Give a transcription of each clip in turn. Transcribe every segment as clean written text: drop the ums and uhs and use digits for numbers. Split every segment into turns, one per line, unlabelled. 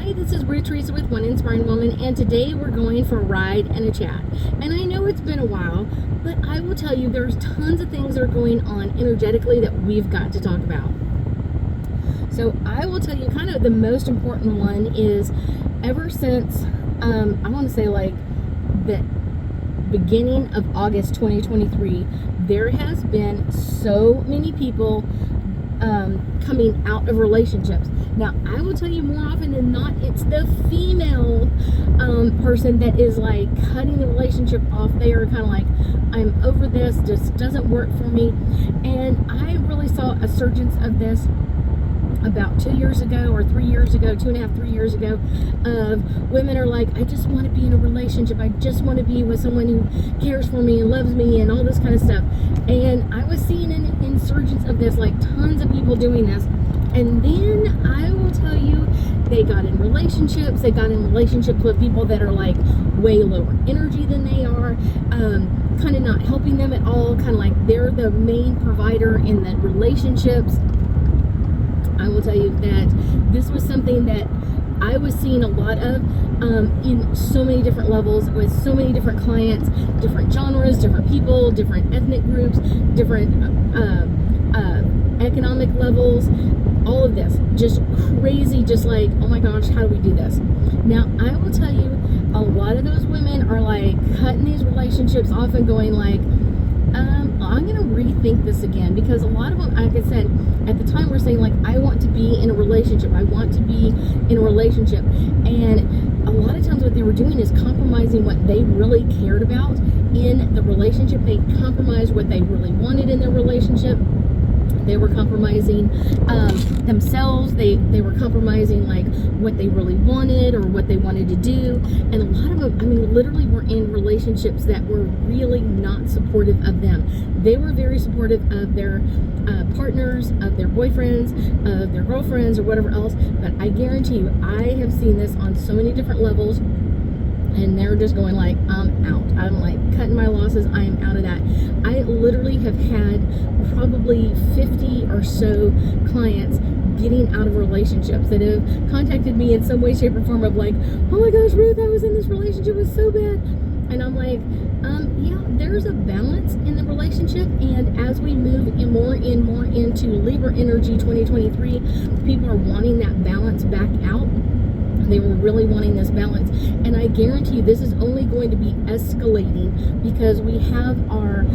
Hi, this is Ruth Theresa with One Inspiring Woman, and today we're going for a ride and a chat. And I know it's been a while, but I will tell you there's tons of things that are going on energetically that we've got to talk about. So I will tell you kind of the most important one is ever since, I want to say like the beginning of August 2023, there has been so many people coming out of relationships. Now, I will tell you more often than not, it's the female person that is like cutting the relationship off. They are kind of like, I'm over this, this doesn't work for me. And I really saw a surgence of this about 2 years ago or 3 years ago, 2.5, 3 years ago, of women are like, I just want to be in a relationship. I just want to be with someone who cares for me and loves me and all this kind of stuff. And I was seeing an insurgence of this, like tons of people doing this. And then I will tell you, they got in relationships. They got in relationships with people that are like way lower energy than they are, kind of not helping them at all, kind of like they're the main provider in the relationships. I will tell you that this was something that I was seeing a lot of in so many different levels with so many different clients, different genres, different people, different ethnic groups, different economic levels, all of this. Just crazy, just like, oh my gosh, how do we do this? Now, I will tell you, a lot of those women are like cutting these relationships off and going like, I'm going to rethink this again, because a lot of them, like I said, at the time we're saying like, I want to be in a relationship. I want to be in a relationship. And a lot of times what they were doing is compromising what they really cared about in the relationship. They compromised what they really wanted in their relationship. They were compromising themselves. They were compromising like what they really wanted or what they wanted to do. And a lot of them, I mean, literally were in relationships that were really not supportive of them. They were very supportive of their partners, of their boyfriends, of their girlfriends, or whatever else. But I guarantee you, I have seen this on so many different levels. And they're just going like, I'm out. I'm like cutting my losses. I am out of that. I literally have had probably 50 or so clients getting out of relationships that have contacted me in some way, shape, or form of like, oh my gosh, Ruth, I was in this relationship, it was so bad. And I'm like, yeah, there's a balance in the relationship. And as we move more into Libra energy 2023, people are wanting that balance back out. They were really wanting this balance, and I guarantee you this is only going to be escalating because we have our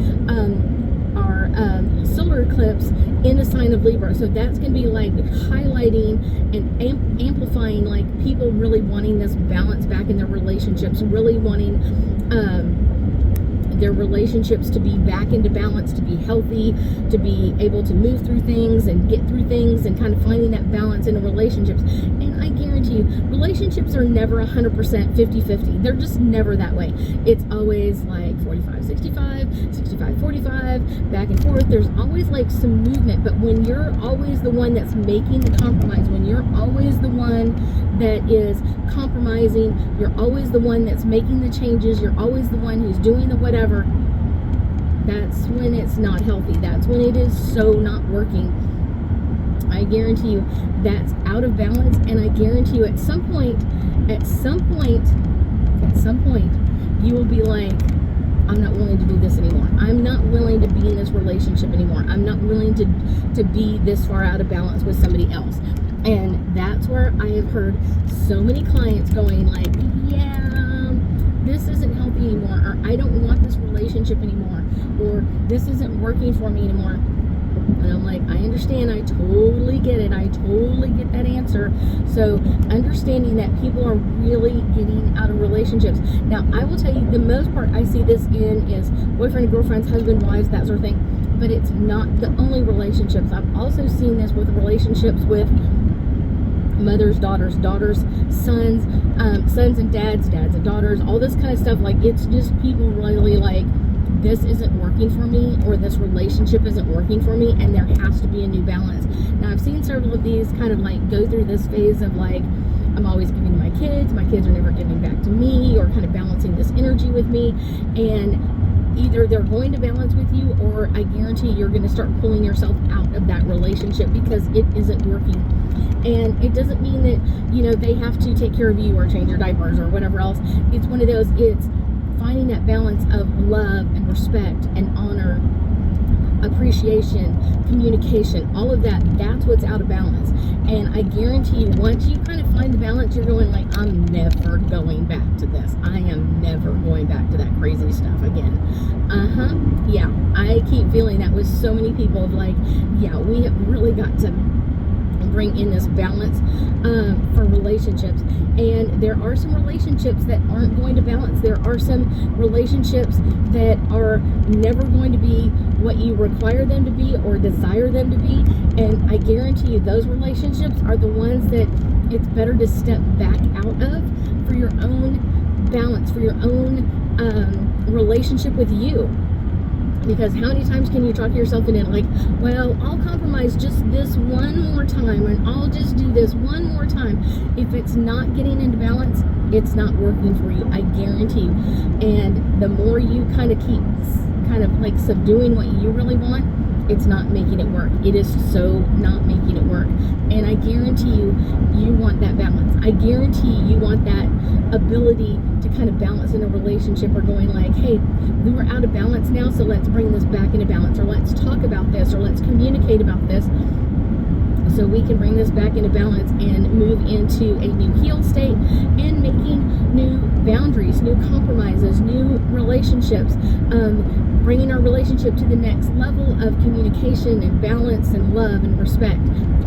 solar eclipse in the sign of Libra. So that's going to be like highlighting and amplifying like people really wanting this balance back in their relationships, really wanting their relationships to be back into balance, to be healthy, to be able to move through things and get through things, and kind of finding that balance in relationships. And I guarantee you, relationships are never 100% 50-50. They're just never that way. It's always like 45-65, 65-45, back and forth. There's always like some movement. But when you're always the one that's making the compromise, when you're always the one that is compromising, you're always the one that's making the changes, you're always the one who's doing the whatever, that's when it's not healthy. That's when it is so not working. I guarantee you that's out of balance. And I guarantee you at some point, you will be like, I'm not willing to do this anymore. I'm not willing to be in this relationship anymore. I'm not willing to be this far out of balance with somebody else. And that's where I have heard so many clients going like, yeah, this isn't healthy anymore, or I don't want this relationship anymore, or this isn't working for me anymore. And I'm like, I understand. I totally get it. I totally get that answer. So understanding that people are really getting out of relationships. Now, I will tell you, the most part I see this in is boyfriend, girlfriends, husband, wives, that sort of thing. But it's not the only relationships. I've also seen this with relationships with mothers, daughters, sons, sons and dads and daughters, all this kind of stuff. Like, it's just people really like, this isn't working for me, or this relationship isn't working for me, and there has to be a new balance. Now, I've seen several of these kind of like go through this phase of like, I'm always giving to my kids are never giving back to me, or kind of balancing this energy with me. And either they're going to balance with you, or I guarantee you're going to start pulling yourself out of that relationship because it isn't working. And it doesn't mean that, they have to take care of you or change your diapers or whatever else. It's one of those, it's finding that balance of love and respect and honor, appreciation, communication, all of that. That's what's out of balance. And I guarantee you, once you kind of find the balance, you're going like, I'm never going back to this. I am never going back to that crazy stuff again. Yeah, I keep feeling that with so many people of like, yeah, we have really got to bring in this balance for relationships. And there are some relationships that aren't going to balance. There are some relationships that are never going to be what you require them to be or desire them to be. And I guarantee you, those relationships are the ones that it's better to step back out of for your own balance, for your own relationship with you. Because how many times can you talk yourself into it like, well, I'll compromise just this one more time, and I'll just do this one more time. If it's not getting into balance, it's not working for you, I guarantee you. And the more you kind of keep like subduing what you really want, it's not making it work. It is so not making it work. And I guarantee you, you want that balance. I guarantee you want that ability to kind of balance in a relationship, or going like, hey, we were out of balance now, so let's bring this back into balance, or let's talk about this, or let's communicate about this, so we can bring this back into balance and move into a new healed state and making new boundaries, new compromises, new relationships, bringing our relationship to the next level of communication and balance and love and respect.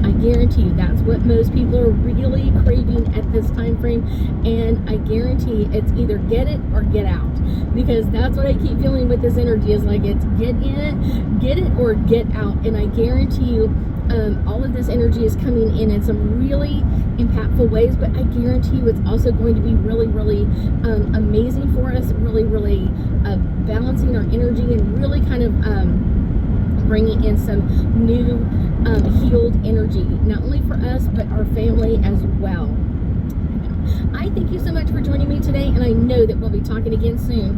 I guarantee you that's what most people are really craving at this time frame. And I guarantee it's either get it or get out, because that's what I keep feeling with this energy, is like it's get it or get out. And I guarantee you all of this energy is coming in some really impactful ways, but I guarantee you it's also going to be really, really amazing for us, really, really balancing our energy and really kind of bringing in some new healed energy, not only for us, but our family as well. I thank you so much for joining me today, and I know that we'll be talking again soon.